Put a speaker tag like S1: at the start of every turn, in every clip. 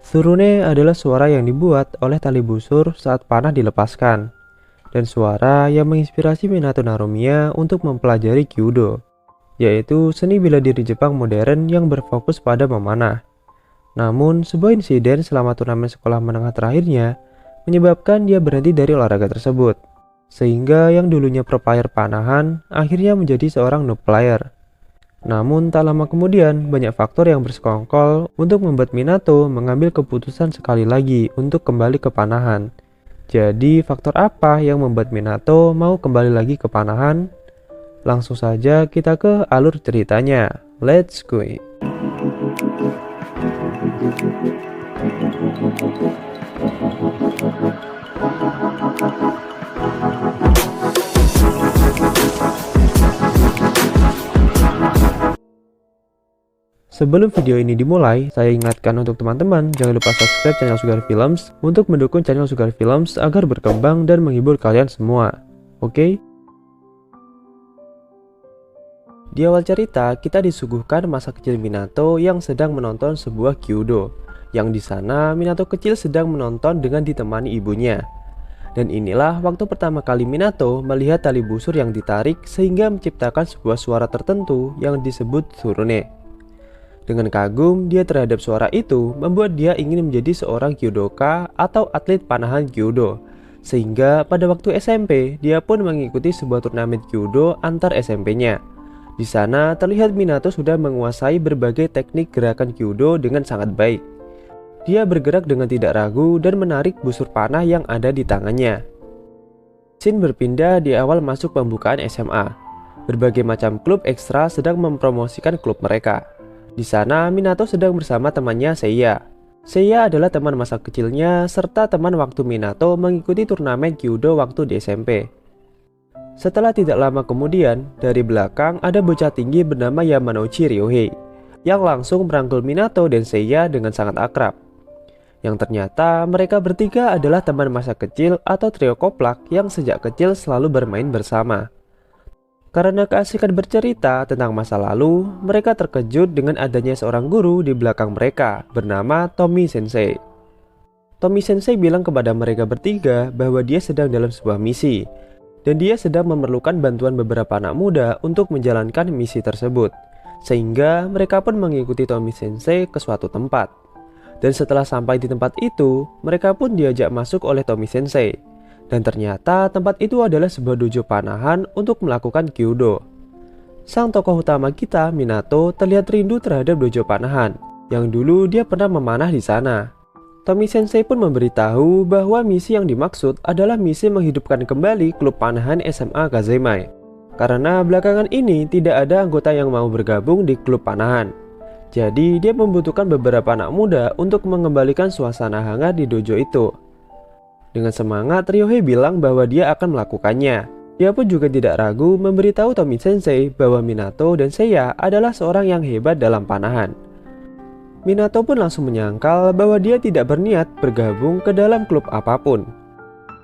S1: Tsurune adalah suara yang dibuat oleh tali busur saat panah dilepaskan, dan suara yang menginspirasi Minato Narumiya untuk mempelajari Kyudo, yaitu seni bela diri Jepang modern yang berfokus pada memanah. Namun, sebuah insiden selama turnamen sekolah menengah terakhirnya menyebabkan dia berhenti dari olahraga tersebut, sehingga yang dulunya pro player panahan akhirnya menjadi seorang noob player. Namun tak lama kemudian banyak faktor yang bersekongkol untuk membuat Minato mengambil keputusan sekali lagi untuk kembali ke panahan. Jadi faktor apa yang membuat Minato mau kembali lagi ke panahan? Langsung saja kita ke alur ceritanya. Let's go! Sebelum video ini dimulai, saya ingatkan untuk teman-teman jangan lupa subscribe channel Sugar Films untuk mendukung channel Sugar Films agar berkembang dan menghibur kalian semua. Oke? Di awal cerita, kita disuguhkan masa kecil Minato yang sedang menonton sebuah Kyudo, yang di sana Minato kecil sedang menonton dengan ditemani ibunya. Dan inilah waktu pertama kali Minato melihat tali busur yang ditarik sehingga menciptakan sebuah suara tertentu yang disebut Tsurune. Dengan kagum dia terhadap suara itu membuat dia ingin menjadi seorang Kyudoka atau atlet panahan Kyudo. Sehingga pada waktu SMP dia pun mengikuti sebuah turnamen Kyudo antar SMP-nya. Di sana terlihat Minato sudah menguasai berbagai teknik gerakan Kyudo dengan sangat baik. Dia bergerak dengan tidak ragu dan menarik busur panah yang ada di tangannya. Scene berpindah di awal masuk pembukaan SMA. Berbagai macam klub ekstra sedang mempromosikan klub mereka. Di sana Minato sedang bersama temannya Seiya. Seiya adalah teman masa kecilnya serta teman waktu Minato mengikuti turnamen Kyudo waktu di SMP. Setelah tidak lama kemudian, dari belakang ada bocah tinggi bernama Yamanouchi Ryohei yang langsung merangkul Minato dan Seiya dengan sangat akrab. Yang ternyata mereka bertiga adalah teman masa kecil atau trio koplak yang sejak kecil selalu bermain bersama. Karena keasikan bercerita tentang masa lalu, mereka terkejut dengan adanya seorang guru di belakang mereka bernama Tommy Sensei. Tommy Sensei bilang kepada mereka bertiga bahwa dia sedang dalam sebuah misi, dan dia sedang memerlukan bantuan beberapa anak muda untuk menjalankan misi tersebut. Sehingga mereka pun mengikuti Tommy Sensei ke suatu tempat. Dan setelah sampai di tempat itu, mereka pun diajak masuk oleh Tommy Sensei. Dan ternyata tempat itu adalah sebuah dojo panahan untuk melakukan Kyudo. Sang tokoh utama kita, Minato, terlihat rindu terhadap dojo panahan, yang dulu dia pernah memanah di sana. Tommy Sensei pun memberitahu bahwa misi yang dimaksud adalah misi menghidupkan kembali klub panahan SMA Kazemai. Karena belakangan ini tidak ada anggota yang mau bergabung di klub panahan. Jadi dia membutuhkan beberapa anak muda untuk mengembalikan suasana hangat di dojo itu. Dengan semangat, Ryohei bilang bahwa dia akan melakukannya. Dia pun juga tidak ragu memberitahu Tommy Sensei bahwa Minato dan Seiya adalah seorang yang hebat dalam panahan. Minato pun langsung menyangkal bahwa dia tidak berniat bergabung ke dalam klub apapun.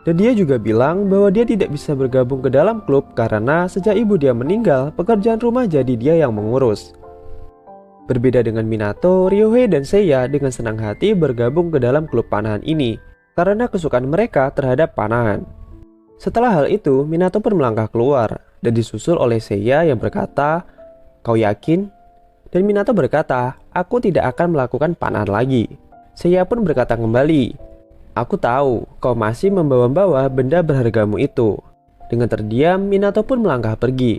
S1: Dan dia juga bilang bahwa dia tidak bisa bergabung ke dalam klub karena sejak ibu dia meninggal, pekerjaan rumah jadi dia yang mengurus. Berbeda dengan Minato, Ryohei dan Seiya dengan senang hati bergabung ke dalam klub panahan ini karena kesukaan mereka terhadap panahan. Setelah hal itu, Minato pun melangkah keluar dan disusul oleh Seiya yang berkata, "Kau yakin?" Dan Minato berkata, "Aku tidak akan melakukan panahan lagi." Seiya pun berkata kembali, "Aku tahu kau masih membawa-bawa benda berhargamu itu." Dengan terdiam, Minato pun melangkah pergi.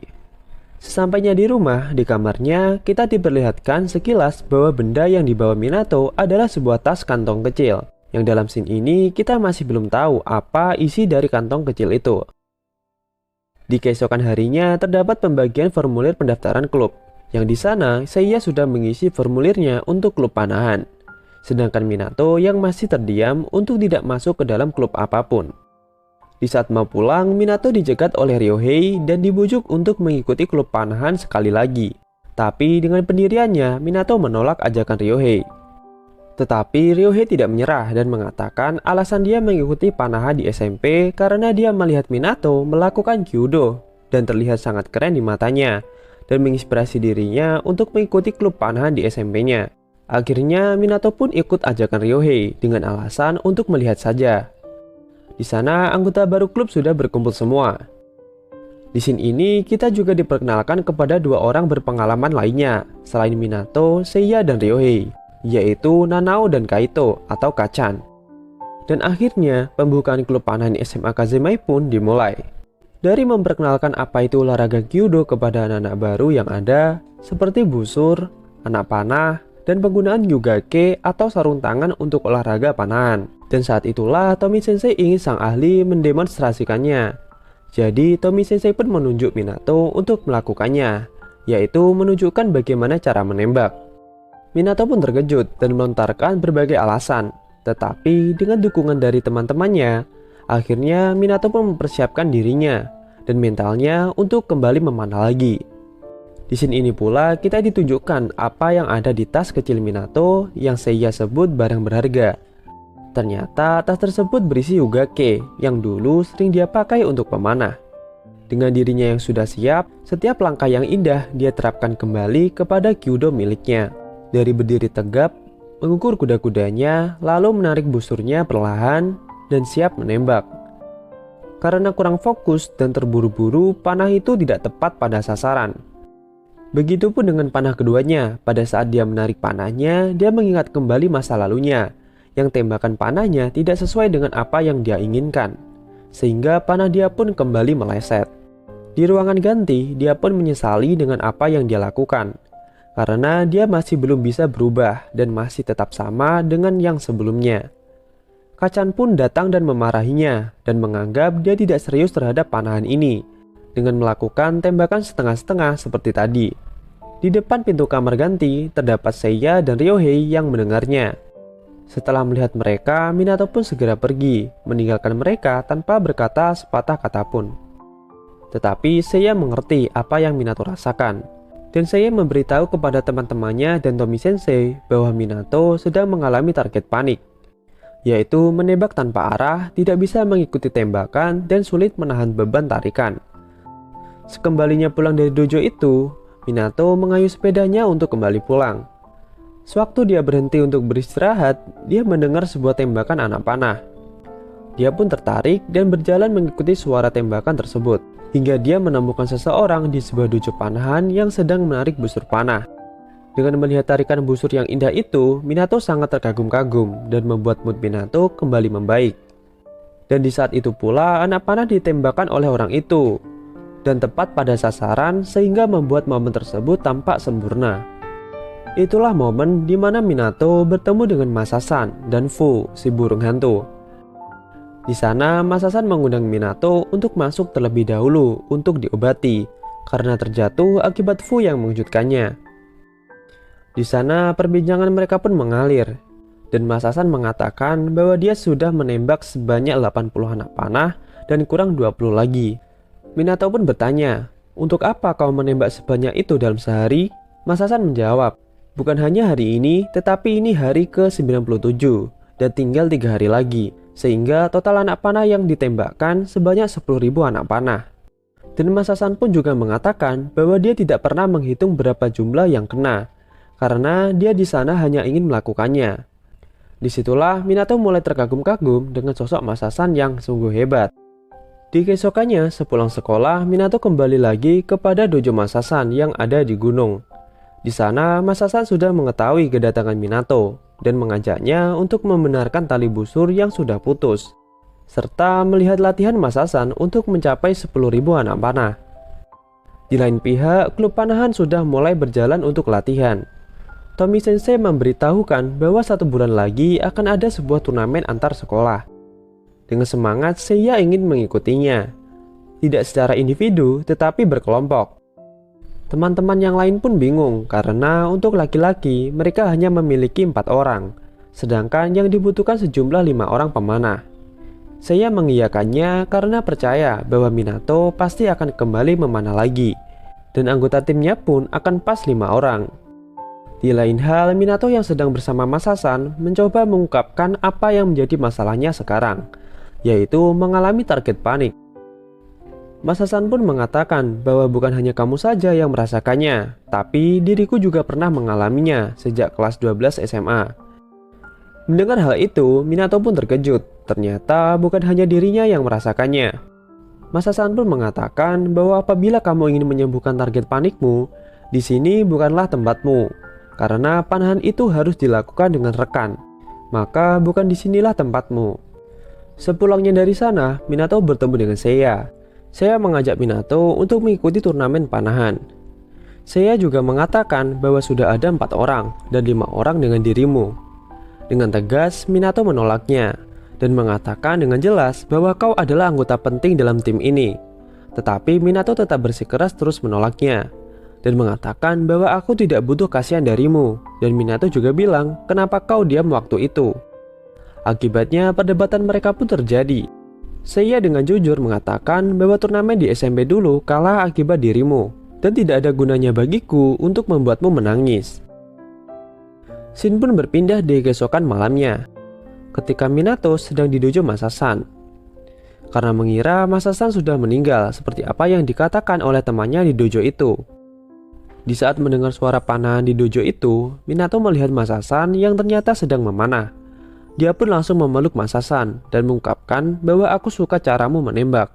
S1: Sesampainya di rumah, di kamarnya, kita diperlihatkan sekilas bahwa benda yang dibawa Minato adalah sebuah tas kantong kecil. Yang dalam scene ini kita masih belum tahu apa isi dari kantong kecil itu. Di keesokan harinya terdapat pembagian formulir pendaftaran klub, yang di sana Seiya sudah mengisi formulirnya untuk klub panahan. Sedangkan Minato yang masih terdiam untuk tidak masuk ke dalam klub apapun. Di saat mau pulang, Minato dicegat oleh Ryohei dan dibujuk untuk mengikuti klub panahan sekali lagi. Tapi dengan pendiriannya, Minato menolak ajakan Ryohei. Tetapi Ryohei tidak menyerah dan mengatakan alasan dia mengikuti panahan di SMP karena dia melihat Minato melakukan Kyudo dan terlihat sangat keren di matanya dan menginspirasi dirinya untuk mengikuti klub panahan di SMP-nya. Akhirnya Minato pun ikut ajakan Ryohei dengan alasan untuk melihat saja. Di sana anggota baru klub sudah berkumpul semua. Di scene ini kita juga diperkenalkan kepada dua orang berpengalaman lainnya selain Minato, Seiya, dan Ryohei, yaitu Nanao dan Kaito atau Kacchan. Dan akhirnya pembukaan klub panahan SMA Kazemai pun dimulai. Dari memperkenalkan apa itu olahraga Kyudo kepada anak-anak baru yang ada, seperti busur, anak panah, dan penggunaan Yugake atau sarung tangan untuk olahraga panahan. Dan saat itulah Tommy Sensei ingin sang ahli mendemonstrasikannya. Jadi Tommy Sensei pun menunjuk Minato untuk melakukannya, yaitu menunjukkan bagaimana cara menembak. Minato pun terkejut dan melontarkan berbagai alasan, tetapi dengan dukungan dari teman-temannya, akhirnya Minato pun mempersiapkan dirinya dan mentalnya untuk kembali memanah lagi. Di scene ini pula kita ditunjukkan apa yang ada di tas kecil Minato yang Seiya sebut barang berharga. Ternyata tas tersebut berisi Yugake yang dulu sering dia pakai untuk pemanah. Dengan dirinya yang sudah siap, setiap langkah yang indah dia terapkan kembali kepada Kyudo miliknya. Dari berdiri tegap, mengukur kuda-kudanya, lalu menarik busurnya perlahan dan siap menembak. Karena kurang fokus dan terburu-buru, panah itu tidak tepat pada sasaran. Begitupun dengan panah keduanya, pada saat dia menarik panahnya, dia mengingat kembali masa lalunya, yang tembakan panahnya tidak sesuai dengan apa yang dia inginkan, sehingga panah dia pun kembali meleset. Di ruangan ganti, dia pun menyesali dengan apa yang dia lakukan, karena dia masih belum bisa berubah dan masih tetap sama dengan yang sebelumnya. Kacchan pun datang dan memarahinya, dan menganggap dia tidak serius terhadap panahan ini, dengan melakukan tembakan setengah-setengah seperti tadi. Di depan pintu kamar ganti, terdapat Seiya dan Ryohei yang mendengarnya. Setelah melihat mereka, Minato pun segera pergi, meninggalkan mereka tanpa berkata sepatah kata pun. Tetapi Seiya mengerti apa yang Minato rasakan, dan Seiya memberitahu kepada teman-temannya dan Tommy Sensei bahwa Minato sedang mengalami target panik, yaitu menembak tanpa arah, tidak bisa mengikuti tembakan, dan sulit menahan beban tarikan. Sekembalinya pulang dari dojo itu, Minato mengayuh sepedanya untuk kembali pulang. Sewaktu dia berhenti untuk beristirahat, dia mendengar sebuah tembakan anak panah. Dia pun tertarik dan berjalan mengikuti suara tembakan tersebut, hingga dia menemukan seseorang di sebuah dojo panahan yang sedang menarik busur panah. Dengan melihat tarikan busur yang indah itu, Minato sangat terkagum-kagum dan membuat mood Minato kembali membaik. Dan di saat itu pula anak panah ditembakkan oleh orang itu, dan tepat pada sasaran sehingga membuat momen tersebut tampak sempurna. Itulah momen di mana Minato bertemu dengan Masasan dan Fu, si burung hantu. Di sana Masasan mengundang Minato untuk masuk terlebih dahulu untuk diobati karena terjatuh akibat Fu yang mengejutkannya. Di sana perbincangan mereka pun mengalir, dan Masasan mengatakan bahwa dia sudah menembak sebanyak 80 anak panah dan kurang 20 lagi. Minato pun bertanya, "Untuk apa kau menembak sebanyak itu dalam sehari?" Masasan menjawab, "Bukan hanya hari ini, tetapi ini hari ke-97 dan tinggal 3 hari lagi, sehingga total anak panah yang ditembakkan sebanyak 10.000 anak panah." Dan Masasan pun juga mengatakan bahwa dia tidak pernah menghitung berapa jumlah yang kena, karena dia di sana hanya ingin melakukannya. Disitulah Minato mulai terkagum-kagum dengan sosok Masasan yang sungguh hebat. Di keesokannya, sepulang sekolah, Minato kembali lagi kepada dojo Masasan yang ada di gunung. Di sana, Masasan sudah mengetahui kedatangan Minato dan mengajaknya untuk membenarkan tali busur yang sudah putus, serta melihat latihan Masasan untuk mencapai 10.000 anak panah. Di lain pihak, klub panahan sudah mulai berjalan untuk latihan. Tommy Sensei memberitahukan bahwa 1 bulan lagi akan ada sebuah turnamen antar sekolah. Dengan semangat, Seiya ingin mengikutinya. Tidak secara individu, tetapi berkelompok. Teman-teman yang lain pun bingung, karena untuk laki-laki, mereka hanya memiliki 4 orang, sedangkan yang dibutuhkan sejumlah 5 orang pemanah. Seiya mengiyakannya karena percaya bahwa Minato pasti akan kembali memanah lagi, dan anggota timnya pun akan pas 5 orang. Di lain hal, Minato yang sedang bersama Masasan mencoba mengungkapkan apa yang menjadi masalahnya sekarang, yaitu mengalami target panik. Masasan pun mengatakan bahwa bukan hanya kamu saja yang merasakannya, tapi diriku juga pernah mengalaminya sejak kelas 12 SMA. Mendengar hal itu, Minato pun terkejut. Ternyata bukan hanya dirinya yang merasakannya. Masasan pun mengatakan bahwa apabila kamu ingin menyembuhkan target panikmu, di sini bukanlah tempatmu, karena panahan itu harus dilakukan dengan rekan. Maka bukan disinilah tempatmu. Sepulangnya dari sana, Minato bertemu dengan Seiya. Seiya mengajak Minato untuk mengikuti turnamen panahan. Seiya juga mengatakan bahwa sudah ada 4 orang dan 5 orang dengan dirimu. Dengan tegas, Minato menolaknya dan mengatakan dengan jelas bahwa kau adalah anggota penting dalam tim ini. Tetapi Minato tetap bersikeras terus menolaknya dan mengatakan bahwa aku tidak butuh kasihan darimu. Dan Minato juga bilang, kenapa kau diam waktu itu? Akibatnya perdebatan mereka pun terjadi. Seiya dengan jujur mengatakan bahwa turnamen di SMP dulu kalah akibat dirimu dan tidak ada gunanya bagiku untuk membuatmu menangis. Scene pun berpindah di keesokan malamnya, ketika Minato sedang di dojo Masasan. Karena mengira Masasan sudah meninggal seperti apa yang dikatakan oleh temannya di dojo itu. Di saat mendengar suara panahan di dojo itu, Minato melihat Masasan yang ternyata sedang memanah. Dia pun langsung memeluk Masasan dan mengungkapkan bahwa aku suka caramu menembak,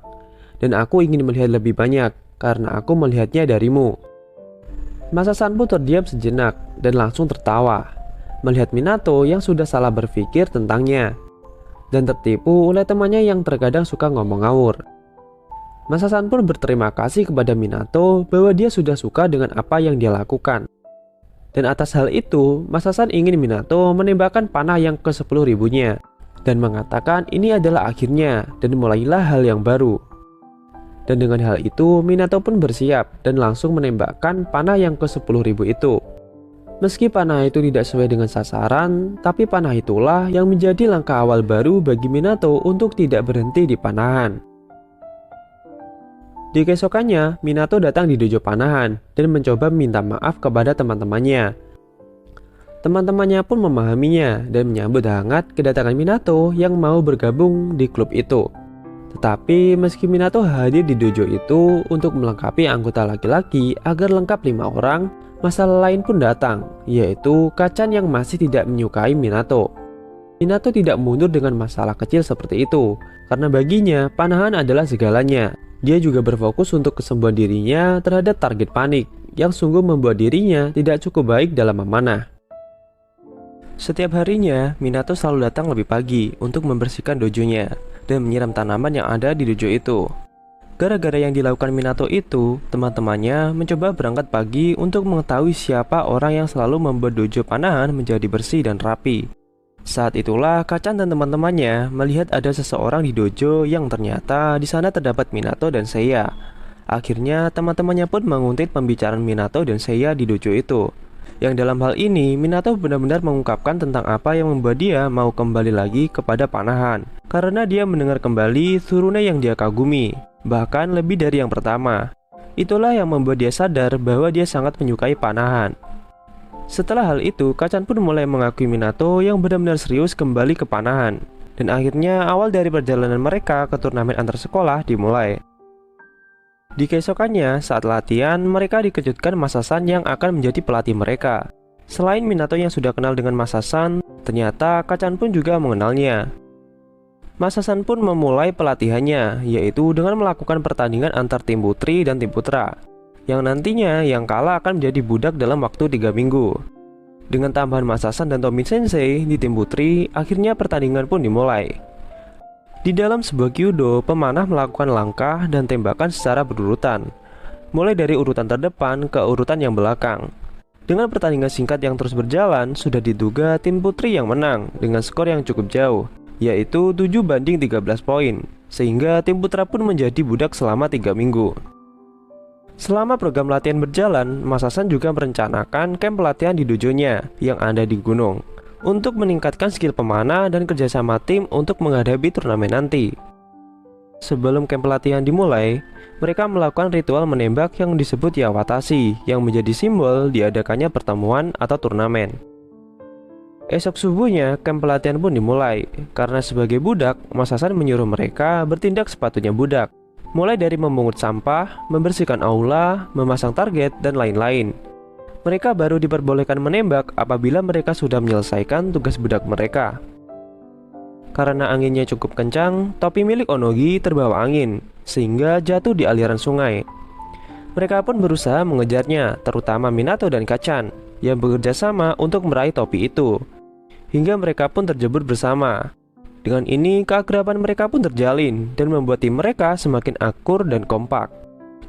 S1: dan aku ingin melihat lebih banyak karena aku melihatnya darimu. Masasan pun terdiam sejenak dan langsung tertawa melihat Minato yang sudah salah berpikir tentangnya dan tertipu oleh temannya yang terkadang suka ngomong ngawur. Masasan pun berterima kasih kepada Minato bahwa dia sudah suka dengan apa yang dia lakukan. Dan atas hal itu, Masasan ingin Minato menembakkan panah yang ke-10 ribunya dan mengatakan ini adalah akhirnya dan mulailah hal yang baru. Dan dengan hal itu, Minato pun bersiap dan langsung menembakkan panah yang ke-10 ribu itu. Meski panah itu tidak sesuai dengan sasaran, tapi panah itulah yang menjadi langkah awal baru bagi Minato untuk tidak berhenti di panahan. Di keesokannya, Minato datang di dojo panahan dan mencoba minta maaf kepada teman-temannya. Teman-temannya pun memahaminya dan menyambut hangat kedatangan Minato yang mau bergabung di klub itu. Tetapi meski Minato hadir di dojo itu untuk melengkapi anggota laki-laki agar lengkap 5 orang, masalah lain pun datang, yaitu Kacan yang masih tidak menyukai Minato. Minato tidak mundur dengan masalah kecil seperti itu, karena baginya panahan adalah segalanya. Dia juga berfokus untuk kesembuhan dirinya terhadap target panik, yang sungguh membuat dirinya tidak cukup baik dalam memanah. Setiap harinya, Minato selalu datang lebih pagi untuk membersihkan dojonya dan menyiram tanaman yang ada di dojo itu. Gara-gara yang dilakukan Minato itu, teman-temannya mencoba berangkat pagi untuk mengetahui siapa orang yang selalu membuat dojo panahan menjadi bersih dan rapi. Saat itulah Kacan dan teman-temannya melihat ada seseorang di dojo yang ternyata di sana terdapat Minato dan Seiya. Akhirnya teman-temannya pun menguntit pembicaraan Minato dan Seiya di dojo itu. Yang dalam hal ini Minato benar-benar mengungkapkan tentang apa yang membuat dia mau kembali lagi kepada panahan. Karena dia mendengar kembali Tsurune yang dia kagumi, bahkan lebih dari yang pertama. Itulah yang membuat dia sadar bahwa dia sangat menyukai panahan. Setelah hal itu, Kacan pun mulai mengakui Minato yang benar-benar serius kembali ke panahan. Dan akhirnya awal dari perjalanan mereka ke turnamen antar sekolah dimulai. Di keesokannya, saat latihan, mereka dikejutkan Masasan yang akan menjadi pelatih mereka. Selain Minato yang sudah kenal dengan Masasan, ternyata Kacan pun juga mengenalnya. Masasan pun memulai pelatihannya, yaitu dengan melakukan pertandingan antar tim putri dan tim putra, yang nantinya yang kalah akan menjadi budak dalam waktu 3 minggu. Dengan tambahan Masasan dan Tomi Sensei di tim putri, akhirnya pertandingan pun dimulai. Di dalam sebuah kyudo, pemanah melakukan langkah dan tembakan secara berurutan, mulai dari urutan terdepan ke urutan yang belakang. Dengan pertandingan singkat yang terus berjalan, sudah diduga tim putri yang menang dengan skor yang cukup jauh, yaitu 7-13 poin, sehingga tim putra pun menjadi budak selama 3 minggu. Selama program latihan berjalan, Masasan juga merencanakan camp pelatihan di dojonya yang ada di gunung, untuk meningkatkan skill pemanah dan kerjasama tim untuk menghadapi turnamen nanti. Sebelum camp pelatihan dimulai, mereka melakukan ritual menembak yang disebut Yawatashi, yang menjadi simbol diadakannya pertemuan atau turnamen. Esok subuhnya, camp pelatihan pun dimulai. Karena sebagai budak, Masasan menyuruh mereka bertindak sepatutnya budak. mulai dari memungut sampah, membersihkan aula, memasang target, dan lain-lain. Mereka baru diperbolehkan menembak apabila mereka sudah menyelesaikan tugas budak mereka. Karena anginnya cukup kencang, topi milik Onogi terbawa angin, sehingga jatuh di aliran sungai. Mereka pun berusaha mengejarnya, terutama Minato dan Kacchan, yang bekerja sama untuk meraih topi itu. Hingga mereka pun terjebur bersama. Dengan ini, keakraban mereka pun terjalin, dan membuat tim mereka semakin akur dan kompak.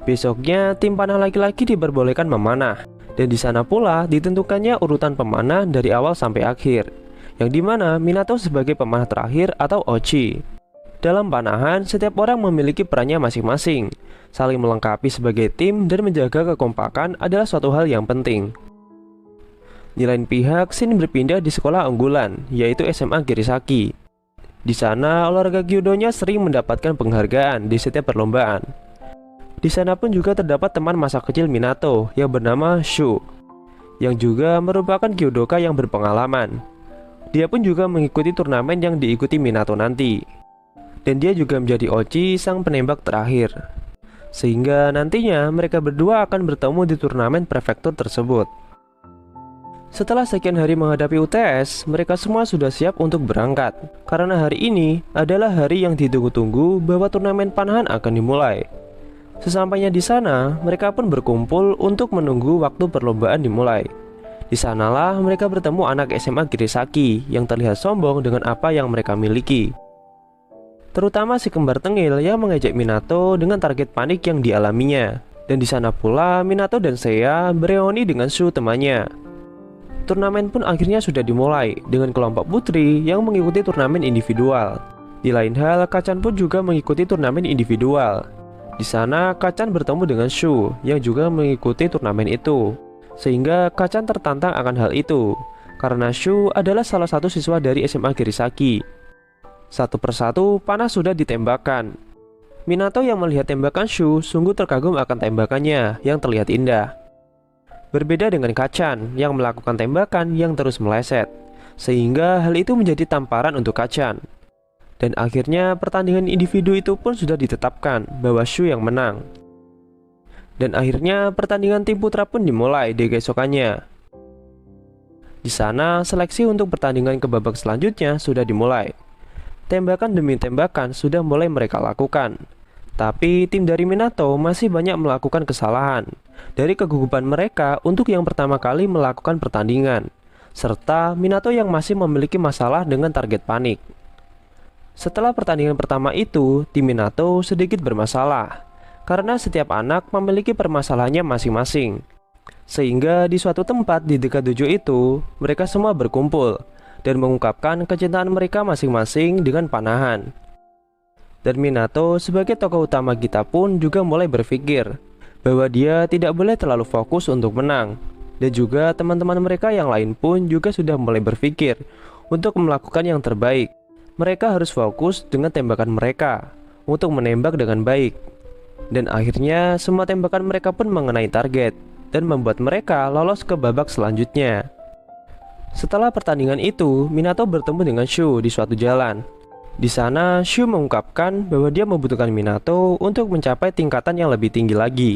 S1: Besoknya, tim panah laki-laki diperbolehkan memanah, dan di sana pula ditentukannya urutan pemanah dari awal sampai akhir, yang dimana Minato sebagai pemanah terakhir atau Ochi. Dalam panahan, setiap orang memiliki perannya masing-masing. Saling melengkapi sebagai tim dan menjaga kekompakan adalah suatu hal yang penting. Di lain pihak, Shin berpindah di sekolah unggulan, yaitu SMA Kirisaki. Di sana, olahraga gyudonya sering mendapatkan penghargaan di setiap perlombaan. Di sana pun juga terdapat teman masa kecil Minato yang bernama Shu, yang juga merupakan gyudoka yang berpengalaman. Dia pun juga mengikuti turnamen yang diikuti Minato nanti. Dan dia juga menjadi Ochi, sang penembak terakhir. Sehingga nantinya mereka berdua akan bertemu di turnamen prefektur tersebut. Setelah sekian hari menghadapi UTS, mereka semua sudah siap untuk berangkat. Karena hari ini adalah hari yang ditunggu-tunggu bahwa turnamen panahan akan dimulai. Sesampainya di sana, mereka pun berkumpul untuk menunggu waktu perlombaan dimulai. Di sanalah mereka bertemu anak SMA Kirisaki yang terlihat sombong dengan apa yang mereka miliki. Terutama si kembar tengil yang mengejek Minato dengan target panik yang dialaminya. Dan di sana pula Minato dan Seiya bereuni dengan Shu temannya. Turnamen pun akhirnya sudah dimulai dengan kelompok putri yang mengikuti turnamen individual. Di lain hal, Kacchan pun juga mengikuti turnamen individual. Di sana Kacchan bertemu dengan Shu yang juga mengikuti turnamen itu. Sehingga Kacchan tertantang akan hal itu, karena Shu adalah salah satu siswa dari SMA Kirisaki. Satu persatu panah sudah ditembakkan. Minato yang melihat tembakan Shu sungguh terkagum akan tembakannya yang terlihat indah. Berbeda dengan Kacchan yang melakukan tembakan yang terus meleset, sehingga hal itu menjadi tamparan untuk Kacchan. Dan akhirnya pertandingan individu itu pun sudah ditetapkan bahwa Shu yang menang. Dan akhirnya pertandingan tim putra pun dimulai di keesokannya. Di sana seleksi untuk pertandingan ke babak selanjutnya sudah dimulai. Tembakan demi tembakan sudah mulai mereka lakukan. Tapi tim dari Minato masih banyak melakukan kesalahan dari kegugupan mereka untuk yang pertama kali melakukan pertandingan, serta Minato yang masih memiliki masalah dengan target panik. Setelah pertandingan pertama itu, tim Minato sedikit bermasalah karena setiap anak memiliki permasalahannya masing-masing. Sehingga di suatu tempat di dekat dojo itu, mereka semua berkumpul dan mengungkapkan kecintaan mereka masing-masing dengan panahan. Dan Minato sebagai tokoh utama kita pun juga mulai berpikir bahwa dia tidak boleh terlalu fokus untuk menang. Dan juga teman-teman mereka yang lain pun juga sudah mulai berpikir untuk melakukan yang terbaik. Mereka harus fokus dengan tembakan mereka untuk menembak dengan baik. Dan akhirnya semua tembakan mereka pun mengenai target dan membuat mereka lolos ke babak selanjutnya. Setelah pertandingan itu, Minato bertemu dengan Shu di suatu jalan. Di sana, Shu mengungkapkan bahwa dia membutuhkan Minato untuk mencapai tingkatan yang lebih tinggi lagi.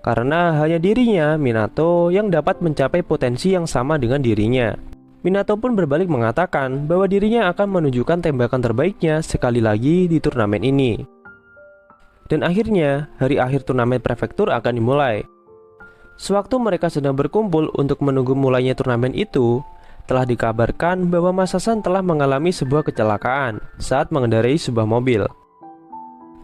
S1: Karena hanya dirinya, Minato, yang dapat mencapai potensi yang sama dengan dirinya. Minato pun berbalik mengatakan bahwa dirinya akan menunjukkan tembakan terbaiknya sekali lagi di turnamen ini. Dan akhirnya, hari akhir turnamen prefektur akan dimulai. Sewaktu mereka sedang berkumpul untuk menunggu mulainya turnamen itu, telah dikabarkan bahwa Masasan telah mengalami sebuah kecelakaan saat mengendarai sebuah mobil.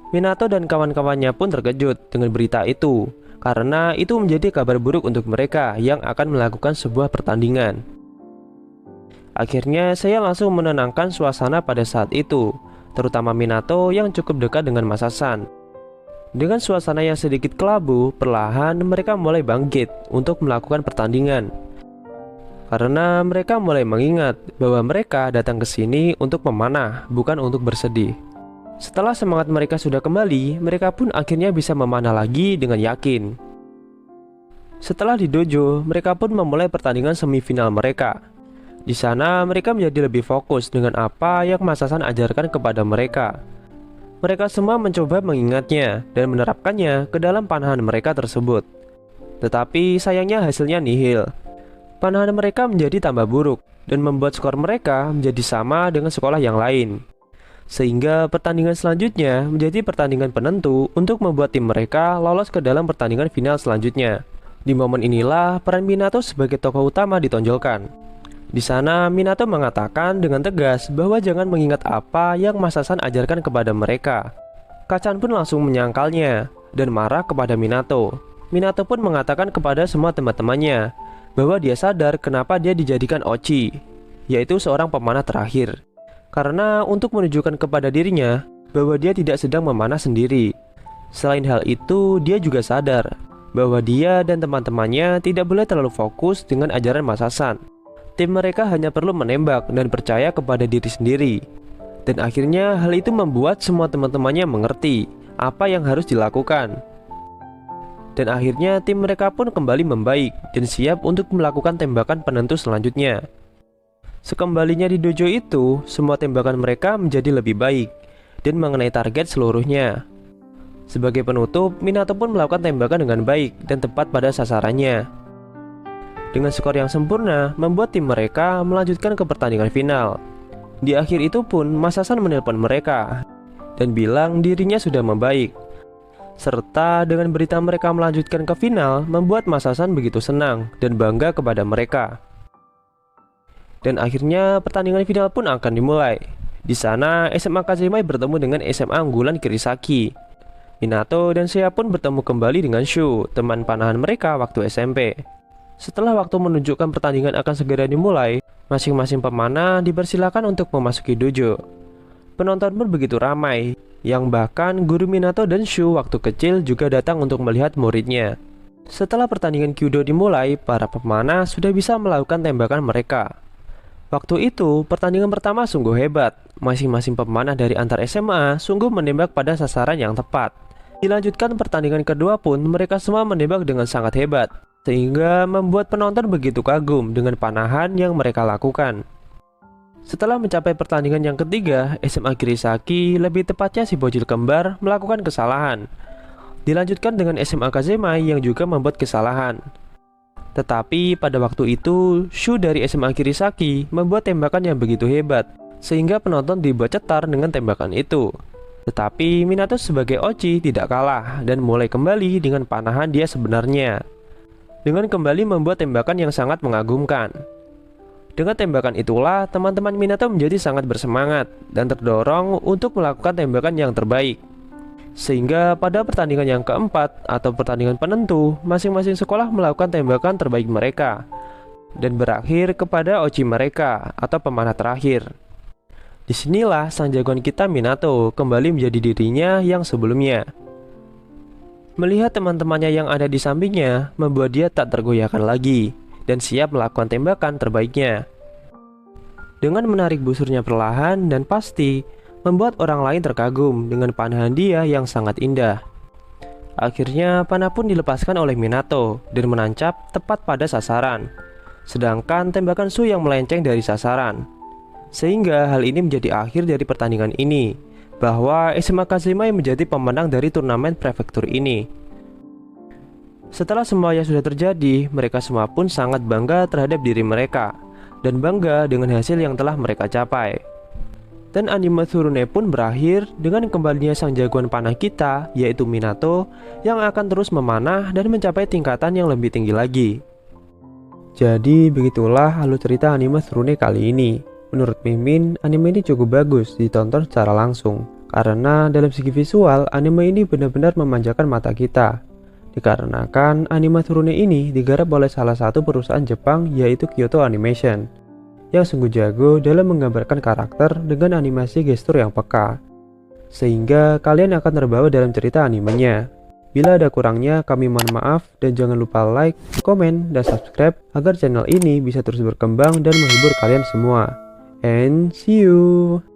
S1: Minato dan kawan-kawannya pun terkejut dengan berita itu, karena itu menjadi kabar buruk untuk mereka yang akan melakukan sebuah pertandingan. Akhirnya saya langsung menenangkan suasana pada saat itu, terutama Minato yang cukup dekat dengan Masasan. Dengan suasana yang sedikit kelabu, perlahan mereka mulai bangkit untuk melakukan pertandingan. Karena mereka mulai mengingat bahwa mereka datang ke sini untuk memanah, bukan untuk bersedih. Setelah semangat mereka sudah kembali, mereka pun akhirnya bisa memanah lagi dengan yakin. Setelah di dojo, mereka pun memulai pertandingan semifinal mereka. Di sana mereka menjadi lebih fokus dengan apa yang Masasan ajarkan kepada mereka. Mereka semua mencoba mengingatnya dan menerapkannya ke dalam panahan mereka tersebut. Tetapi sayangnya hasilnya nihil. Panahan mereka menjadi tambah buruk dan membuat skor mereka menjadi sama dengan sekolah yang lain. Sehingga pertandingan selanjutnya menjadi pertandingan penentu untuk membuat tim mereka lolos ke dalam pertandingan final selanjutnya. Di momen inilah peran Minato sebagai tokoh utama ditonjolkan. Di sana Minato mengatakan dengan tegas bahwa jangan mengingat apa yang Masasan ajarkan kepada mereka. Kacan pun langsung menyangkalnya dan marah kepada Minato. Minato pun mengatakan kepada semua teman-temannya bahwa dia sadar kenapa dia dijadikan Ochi, yaitu seorang pemanah terakhir. Karena untuk menunjukkan kepada dirinya bahwa dia tidak sedang memanah sendiri. Selain hal itu, dia juga sadar bahwa dia dan teman-temannya tidak boleh terlalu fokus dengan ajaran Masasan. Tim mereka hanya perlu menembak dan percaya kepada diri sendiri. Dan akhirnya hal itu membuat semua teman-temannya mengerti apa yang harus dilakukan. Dan akhirnya tim mereka pun kembali membaik dan siap untuk melakukan tembakan penentu selanjutnya. Sekembalinya di dojo itu, semua tembakan mereka menjadi lebih baik dan mengenai target seluruhnya. Sebagai penutup, Minato pun melakukan tembakan dengan baik dan tepat pada sasarannya. Dengan skor yang sempurna, membuat tim mereka melanjutkan ke pertandingan final. Di akhir itu pun, Masasan menelpon mereka dan bilang dirinya sudah membaik. Serta dengan berita mereka melanjutkan ke final, membuat Masasan begitu senang dan bangga kepada mereka. Dan akhirnya pertandingan final pun akan dimulai. Di sana, SMA Kazemai bertemu dengan SMA unggulan Kirisaki. Minato dan Seiya pun bertemu kembali dengan Shu, teman panahan mereka waktu SMP. Setelah waktu menunjukkan pertandingan akan segera dimulai, masing-masing pemanah dipersilakan untuk memasuki dojo. Penonton pun begitu ramai, yang bahkan guru Minato dan Shu waktu kecil juga datang untuk melihat muridnya. Setelah pertandingan Kyudo dimulai, para pemanah sudah bisa melakukan tembakan mereka. Waktu itu, pertandingan pertama sungguh hebat. Masing-masing pemanah dari antar SMA sungguh menembak pada sasaran yang tepat. Dilanjutkan pertandingan kedua pun, mereka semua menembak dengan sangat hebat, sehingga membuat penonton begitu kagum dengan panahan yang mereka lakukan. Setelah mencapai pertandingan yang ketiga, SMA Kirisaki, lebih tepatnya si bocil kembar, melakukan kesalahan. Dilanjutkan dengan SMA Kazemai yang juga membuat kesalahan. Tetapi pada waktu itu, Shu dari SMA Kirisaki membuat tembakan yang begitu hebat, sehingga penonton dibuat cetar dengan tembakan itu. Tetapi Minato sebagai Ochi tidak kalah dan mulai kembali dengan panahan dia sebenarnya, dengan kembali membuat tembakan yang sangat mengagumkan. Dengan tembakan itulah teman-teman Minato menjadi sangat bersemangat dan terdorong untuk melakukan tembakan yang terbaik. Sehingga pada pertandingan yang keempat atau pertandingan penentu, masing-masing sekolah melakukan tembakan terbaik mereka dan berakhir kepada Ochi mereka atau pemanah terakhir. Disinilah sang jagoan kita Minato kembali menjadi dirinya yang sebelumnya. Melihat teman-temannya yang ada di sampingnya membuat dia tak tergoyahkan lagi dan siap melakukan tembakan terbaiknya. Dengan menarik busurnya perlahan dan pasti, membuat orang lain terkagum dengan panahan dia yang sangat indah. Akhirnya panah pun dilepaskan oleh Minato dan menancap tepat pada sasaran, sedangkan tembakan Shu yang melenceng dari sasaran. Sehingga hal ini menjadi akhir dari pertandingan ini, bahwa SMA Kazemai menjadi pemenang dari turnamen prefektur ini. Setelah semuanya sudah terjadi, mereka semua pun sangat bangga terhadap diri mereka dan bangga dengan hasil yang telah mereka capai. Dan anime Tsurune pun berakhir dengan kembalinya sang jagoan panah kita, yaitu Minato, yang akan terus memanah dan mencapai tingkatan yang lebih tinggi lagi. Jadi begitulah alur cerita anime Tsurune kali ini. Menurut Mimin, anime ini cukup bagus ditonton secara langsung, karena dalam segi visual, anime ini benar-benar memanjakan mata kita. Dikarenakan anime Tsurune ini digarap oleh salah satu perusahaan Jepang, yaitu Kyoto Animation, yang sungguh jago dalam menggambarkan karakter dengan animasi gestur yang peka, sehingga kalian akan terbawa dalam cerita animenya. Bila ada kurangnya, kami mohon maaf dan jangan lupa like, komen, dan subscribe agar channel ini bisa terus berkembang dan menghibur kalian semua. And see you!